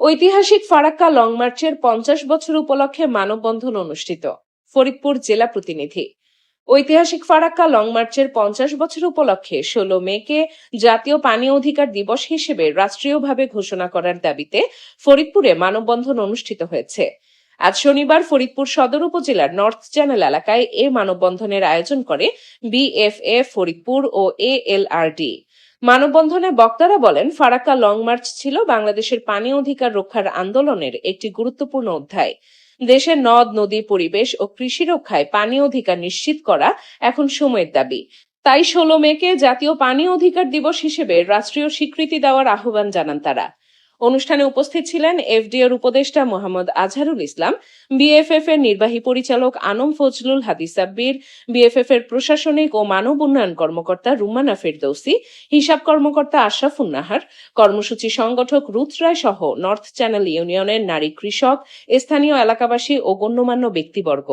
ঐতিহাসিক ফারাক্কা লং মার্চের 50 বছর উপলক্ষে মানববন্ধন অনুষ্ঠিত। ফরিদপুর জেলা প্রতিনিধি। ঐতিহাসিক ফারাক্কা লং মার্চের 50 বছর উপলক্ষে 16 মেকে জাতীয় পানি অধিকার দিবস হিসেবে রাষ্ট্রীয়ভাবে ঘোষণা করার দাবিতে ফরিদপুরে মানববন্ধন অনুষ্ঠিত হয়েছে। আজ শনিবার ফরিদপুর সদর উপজেলার নর্থ চ্যানেল এলাকায় এ মানববন্ধনের আয়োজন করে বিএফএ ফরিদপুর ও এএলআরডি। মানববন্ধনে বক্তারা বলেন, ফারাক্কা লং মার্চ ছিল বাংলাদেশের পানি অধিকার রক্ষার আন্দোলনের একটি গুরুত্বপূর্ণ অধ্যায়। দেশের নদ নদী, পরিবেশ ও কৃষি রক্ষায় পানি অধিকার নিশ্চিত করা এখন সময়ের দাবি। তাই 16 মেকে জাতীয় পানি অধিকার দিবস হিসেবে রাষ্ট্রীয় স্বীকৃতি দেওয়ার আহ্বান জানান তারা। অনুষ্ঠানে উপস্থিত ছিলেন এফডিএর উপদেষ্টা মোহাম্মদ আজহারুল ইসলাম, বিএফএফ এর নির্বাহী পরিচালক আনম ফজলুল হাদিস সাব্বির, বিএফএফ এর প্রশাসনিক ও মানব উন্নয়ন কর্মকর্তা রুমানা ফেরদৌসি, হিসাব কর্মকর্তা আশরাফুন নাহার, কর্মসূচি সংগঠক রুথ রায় সহ নর্থ চ্যানেল ইউনিয়নের নারী কৃষক, স্থানীয় এলাকাবাসী ও গণ্যমান্য ব্যক্তিবর্গ।